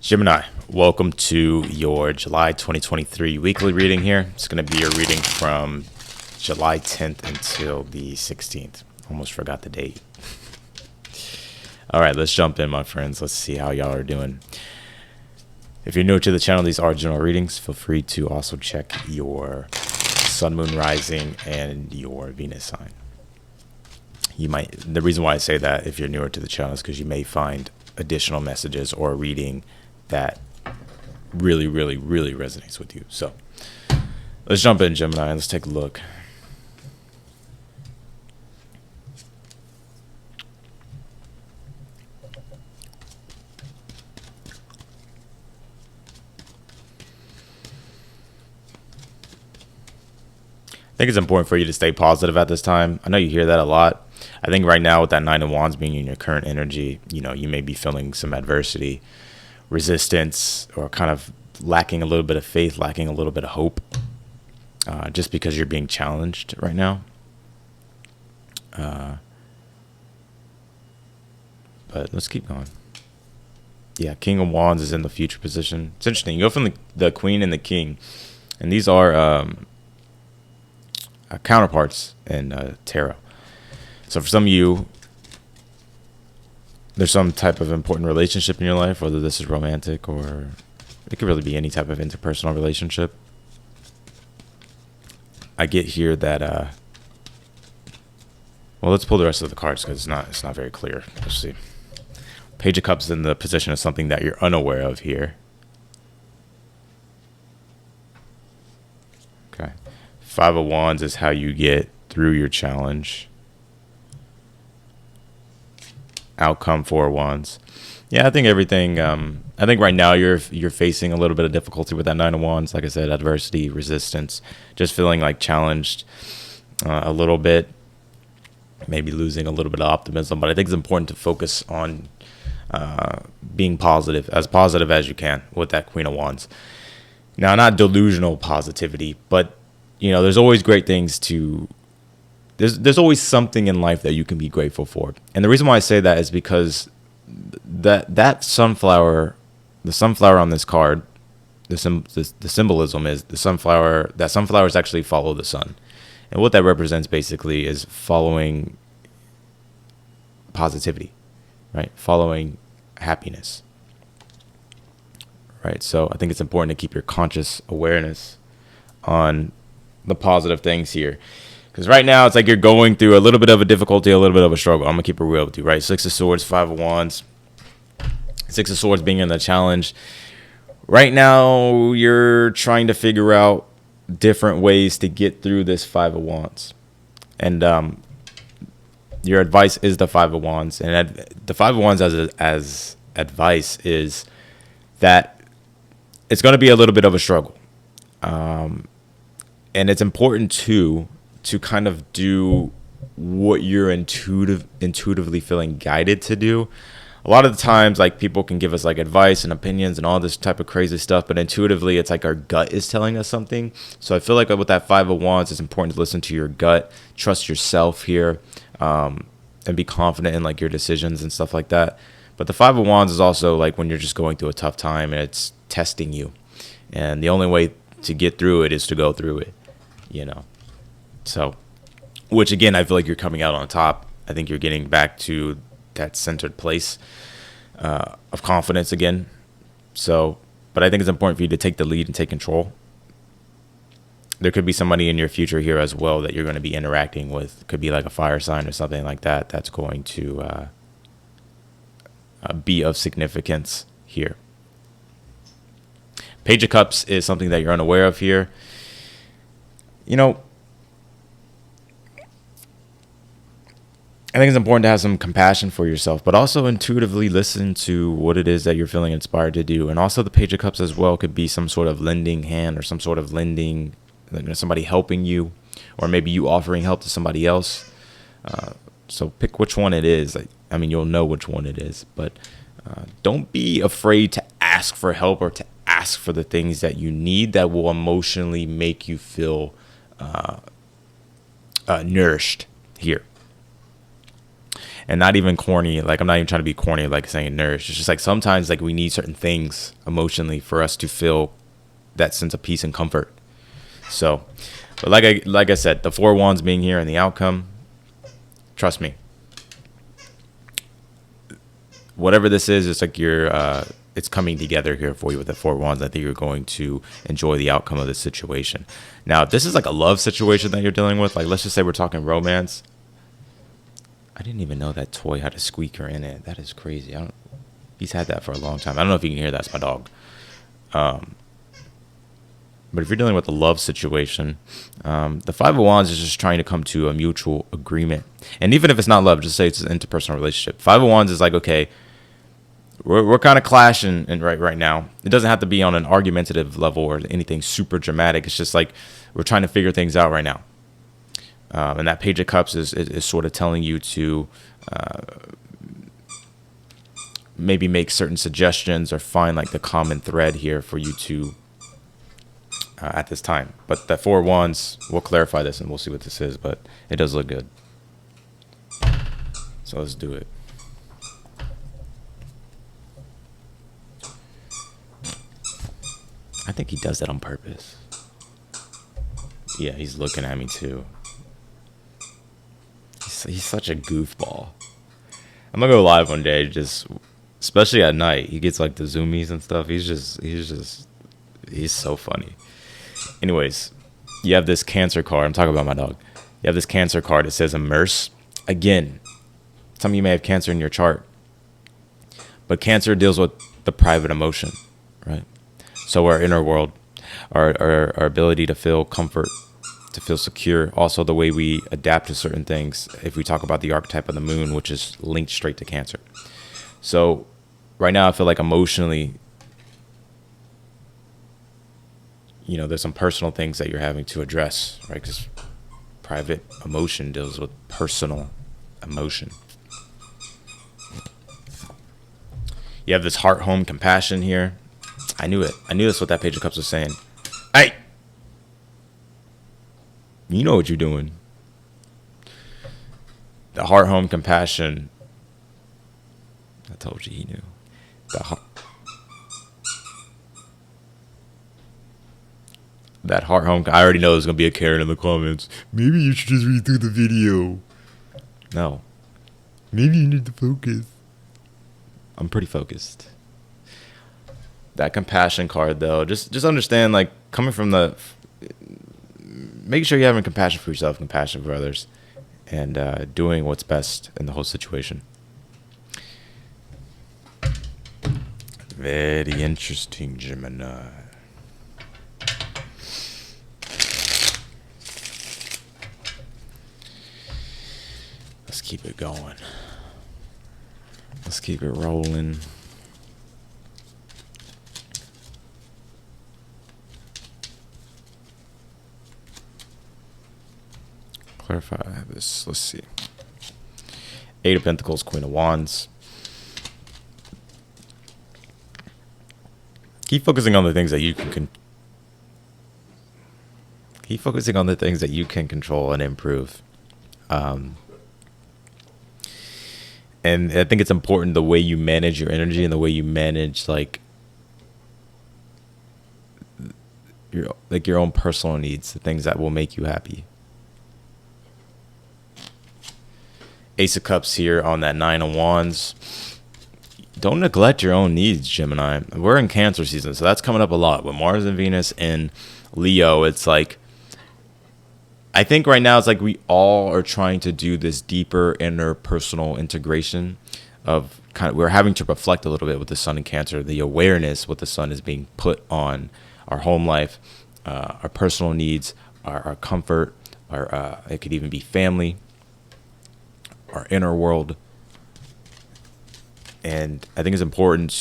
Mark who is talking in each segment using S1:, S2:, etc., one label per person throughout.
S1: Gemini, welcome to your July 2023 weekly reading here. It's going to be a reading from July 10th until the 16th. Almost forgot the date. All right, let's jump in, my friends. Let's see how y'all are doing. If you're new to the channel, these are general readings. Feel free to also check your sun, moon, rising, and your Venus sign. The reason why I say that if you're newer to the channel is because you may find additional messages or a reading that really resonates with you. So let's jump in, Gemini. Let's take a look. I think it's important for you to stay positive at this time. I know you hear that a lot. I think right now with that Nine of Wands being in your current energy, you may be feeling some adversity, resistance, or kind of lacking a little bit of faith, lacking a little bit of hope, just because you're being challenged right now. But let's keep going. Yeah, King of Wands is in the future position. It's interesting. You go from the Queen and the King, and these are counterparts in tarot. So for some of you, there's some type of important relationship in your life, whether this is romantic or it could really be any type of interpersonal relationship. I get here that well, let's pull the rest of the cards because it's not very clear. Let's see. Page of Cups in the position of something that you're unaware of here. Okay. Five of Wands is how you get through your challenge. Outcome, Four of Wands. Yeah, I think everything. I think right now you're facing a little bit of difficulty with that Nine of Wands. Like I said, adversity, resistance, just feeling like challenged a little bit, maybe losing a little bit of optimism. But I think it's important to focus on being positive as you can with that Queen of Wands. Now, not delusional positivity, but there's always great things to. There's always something in life that you can be grateful for. And the reason why I say that is because that sunflower, the sunflower on this card, the symbolism is the sunflower. That sunflowers actually follow the sun. And what that represents basically is following positivity, right? Following happiness, right? So I think it's important to keep your conscious awareness on the positive things here. Because right now, it's like you're going through a little bit of a difficulty, a little bit of a struggle. I'm going to keep it real with you, right? Six of Swords, Five of Wands. Six of Swords being in the challenge. Right now, you're trying to figure out different ways to get through this Five of Wands. And your advice is the Five of Wands. And the Five of Wands as advice is that it's going to be a little bit of a struggle. And it's important, too, to kind of do what you're intuitively feeling guided to do. A lot of the times, like, people can give us like advice and opinions and all this type of crazy stuff, but intuitively it's like our gut is telling us something. So I feel like with that Five of Wands, it's important to listen to your gut, trust yourself here, and be confident in like your decisions and stuff like that. But the Five of Wands is also like when you're just going through a tough time and it's testing you, and the only way to get through it is to go through it, So, which again, I feel like you're coming out on top. I think you're getting back to that centered place of confidence again. So, but I think it's important for you to take the lead and take control. There could be somebody in your future here as well that you're going to be interacting with. Could be like a fire sign or something like that. That's going to be of significance here. Page of Cups is something that you're unaware of here. I think it's important to have some compassion for yourself, but also intuitively listen to what it is that you're feeling inspired to do. And also the Page of Cups as well could be some sort of lending hand or some sort of lending, somebody helping you, or maybe you offering help to somebody else. So pick which one it is. I mean, you'll know which one it is, but don't be afraid to ask for help or to ask for the things that you need that will emotionally make you feel nourished here. And not even corny. Like, I'm not even trying to be corny, like saying nourished. It's just like sometimes like we need certain things emotionally for us to feel that sense of peace and comfort. So, but like I said, the Four Wands being here and the outcome, trust me, whatever this is, it's like it's coming together here for you with the Four Wands. I think you're going to enjoy the outcome of this situation. Now, if this is like a love situation that you're dealing with, like let's just say we're talking romance. I didn't even know that toy had a squeaker in it. That is crazy. He's had that for a long time. I don't know if you can hear that. It's my dog. But if you're dealing with a love situation, the Five of Wands is just trying to come to a mutual agreement. And even if it's not love, just say it's an interpersonal relationship. Five of Wands is like, okay, we're kind of clashing right now. It doesn't have to be on an argumentative level or anything super dramatic. It's just like we're trying to figure things out right now. And that Page of Cups is sort of telling you to maybe make certain suggestions or find like the common thread here for you to at this time. But the Four Wands, we'll clarify this and we'll see what this is, but it does look good. So let's do it. I think he does that on purpose. Yeah, he's looking at me too. He's such a goofball. I'm gonna go live one day, just especially at night. He gets like the zoomies and stuff. He's so funny. Anyways, you have this Cancer card. I'm talking about my dog. You have this Cancer card. It says immerse. Again, some of you may have Cancer in your chart, but Cancer deals with the private emotion, right? So our inner world, our ability to feel comfort, to feel secure, also the way we adapt to certain things. If we talk about the archetype of the moon, which is linked straight to Cancer. So right now I feel like emotionally, there's some personal things that you're having to address, right? Because private emotion deals with personal emotion. You have this heart, home, compassion here. I knew it. I knew that's what that Page of Cups was saying. Hey! You know what you're doing. The heart, home, compassion. I told you he knew. That heart, home. I already know there's going to be a Karen in the comments. Maybe you should just read through the video. No. Maybe you need to focus. I'm pretty focused. That compassion card, though, just understand, like, coming from making sure you're having compassion for yourself, compassion for others, and doing what's best in the whole situation. Very interesting, Gemini. Let's keep it going. Let's keep it rolling. Clarify this. Let's see. Eight of Pentacles, Queen of Wands. Keep focusing on the things that you can keep focusing on the things that you can control and improve. And I think it's important the way you manage your energy and the way you manage like your own personal needs, the things that will make you happy. Ace of Cups here on that Nine of Wands. Don't neglect your own needs, Gemini. We're in Cancer season, so that's coming up a lot. With Mars and Venus in Leo, it's like, I think right now it's like we all are trying to do this deeper inner personal integration of we're having to reflect a little bit with the Sun in Cancer, the awareness what the Sun is being put on our home life, our personal needs, our comfort, it could even be family, our inner world. And I think it's important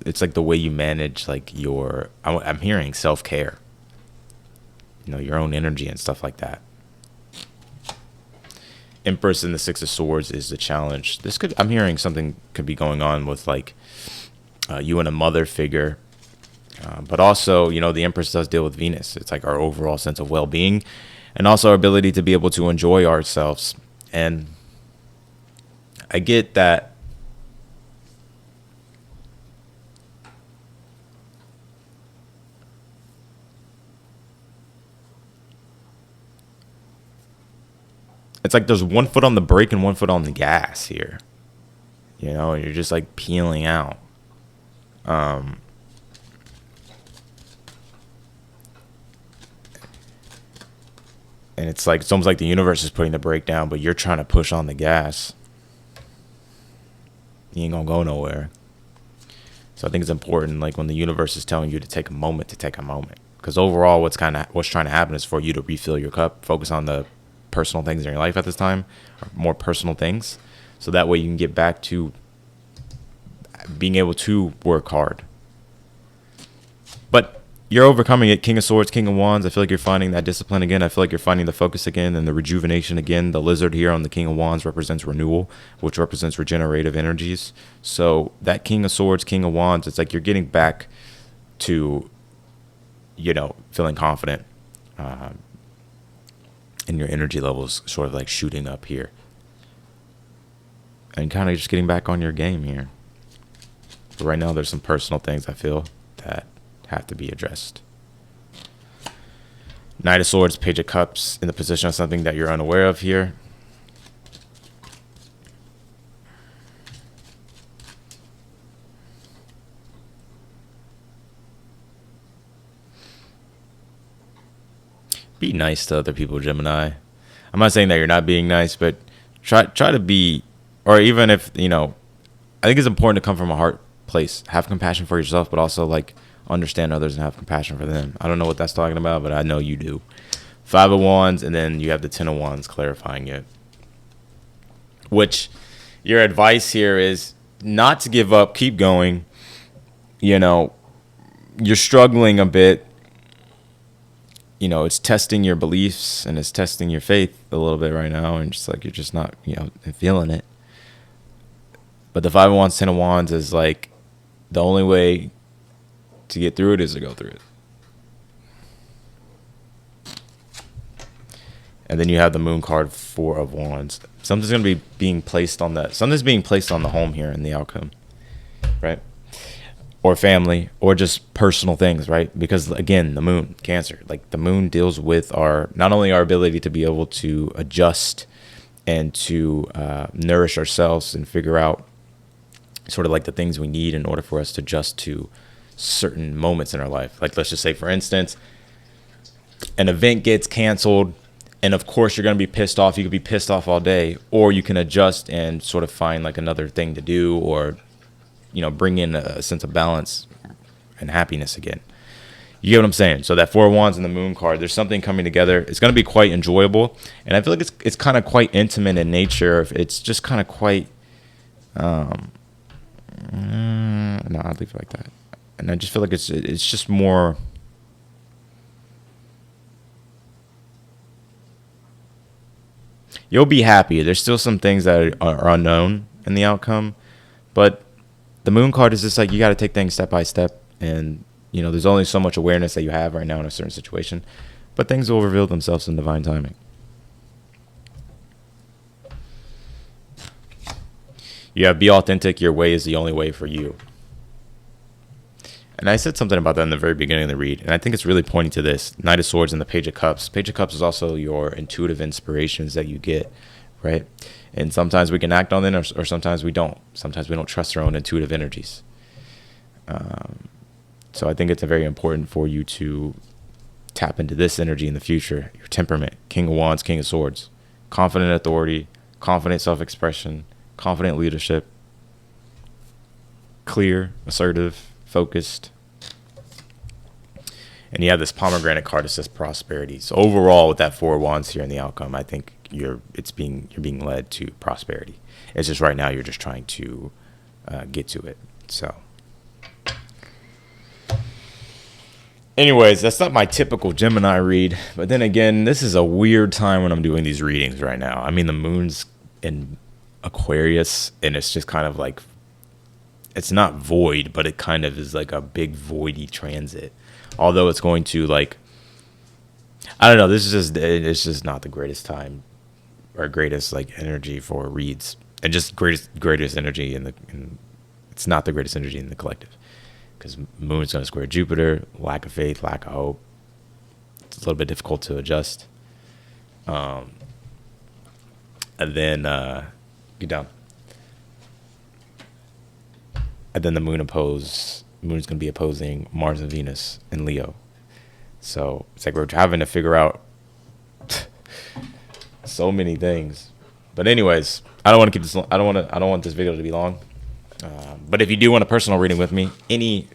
S1: it's like the way you manage like I'm hearing self-care, your own energy and stuff like that. Empress in the Six of Swords is the challenge. I'm hearing something could be going on with like you and a mother figure. But also, the Empress does deal with Venus. It's like our overall sense of well-being and also our ability to be able to enjoy ourselves. And I get that. It's like there's one foot on the brake and one foot on the gas here. You know, you're just like peeling out. Um, and it's like it's almost like the universe is putting the brake down, but you're trying to push on the gas. You ain't gonna go nowhere. So I think it's important, like when the universe is telling you to take a moment, to take a moment. Because overall, what's trying to happen is for you to refill your cup, focus on the personal things in your life at this time, or more personal things, so that way you can get back to being able to work hard. But you're overcoming it. King of Swords, King of Wands. I feel like you're finding that discipline again. I feel like you're finding the focus again and the rejuvenation again. The lizard here on the King of Wands represents renewal, which represents regenerative energies. So that King of Swords, King of Wands, it's like you're getting back to, feeling confident. And your energy levels sort of like shooting up here. And kind of just getting back on your game here. But right now there's some personal things I feel that have to be addressed. Knight of Swords, Page of Cups in the position of something that you're unaware of here. Be nice to other people, Gemini. I'm not saying that you're not being nice, but try to be, or even if, I think it's important to come from a heart place. Have compassion for yourself, but also like understand others and have compassion for them. I don't know what that's talking about, but I know you do. 5 of Wands, and then you have the 10 of Wands clarifying it. Which your advice here is not to give up, keep going. You're struggling a bit. It's testing your beliefs and it's testing your faith a little bit right now, and just like you're just not, feeling it. But the 5 of Wands, 10 of Wands is like the only way to get through it is to go through it. And then you have the Moon card, 4 of Wands. Something's going to be being placed on that. Something's being placed on the home here in the outcome, right? Or family, or just personal things, right? Because again, the Moon, Cancer, like the Moon deals with not only our ability to be able to adjust and to nourish ourselves and figure out sort of like the things we need in order for us to adjust to certain moments in our life. Like let's just say, for instance, an event gets canceled, and of course you're going to be pissed off. You could be pissed off all day, or you can adjust and sort of find like another thing to do, or bring in a sense of balance and happiness again. You get what I'm saying? So that 4 of Wands and the Moon card, there's something coming together. It's going to be quite enjoyable, and I feel like it's kind of quite intimate in nature. It's just kind of quite no, I'll leave it like that. And I just feel like it's just more. You'll be happy. There's still some things that are unknown in the outcome, but the Moon card is just like you got to take things step by step, and there's only so much awareness that you have right now in a certain situation, but things will reveal themselves in divine timing. You have be authentic. Your way is the only way for you. And I said something about that in the very beginning of the read, and I think it's really pointing to this. Knight of Swords and the Page of Cups. Page of Cups is also your intuitive inspirations that you get, right? And sometimes we can act on them, or sometimes we don't. Sometimes we don't trust our own intuitive energies. So I think it's very important for you to tap into this energy in the future. Your temperament, King of Wands, King of Swords. Confident authority, confident self-expression, confident leadership, clear, assertive, focused. And you have this pomegranate card that says prosperity. So overall, with that 4 of Wands here in the outcome, I think you're being led to prosperity. It's just right now you're just trying to get to it. So anyways, that's not my typical Gemini read. But then again, this is a weird time when I'm doing these readings right now. I mean, the moon's in Aquarius, and it's just kind of like, it's not void, but it kind of is like a big voidy transit. Although it's going to, like, I don't know, it's just not the greatest time or greatest like energy for reads. and just greatest energy it's not the greatest energy in the collective, because Moon's going to square Jupiter, lack of faith, lack of hope. It's a little bit difficult to adjust. And then get down. And then the Moon's going to be opposing Mars and Venus in Leo. So it's like we're having to figure out so many things. But anyways, I don't want to keep this. I don't want this video to be long. But if you do want a personal reading with me, any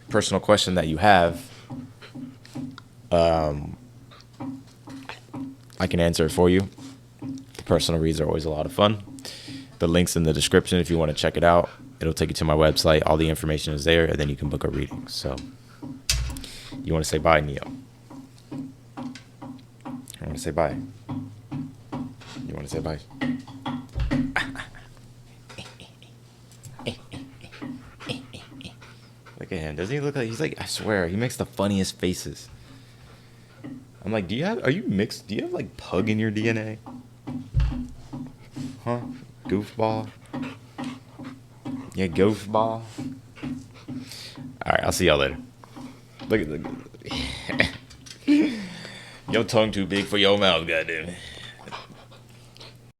S1: personal question that you have, I can answer it for you. The personal reads are always a lot of fun. The link's in the description if you want to check it out. It'll take you to my website. All the information is there, and then you can book a reading. So, you want to say bye, Neo? I want to say bye. You want to say bye? Look at him. Doesn't he look like he's like? I swear, he makes the funniest faces. I'm like, do you have like pug in your DNA? Huh? Goofball. Yeah, goofball. All right, I'll see y'all later. Look at your tongue too big for your mouth, goddamn it.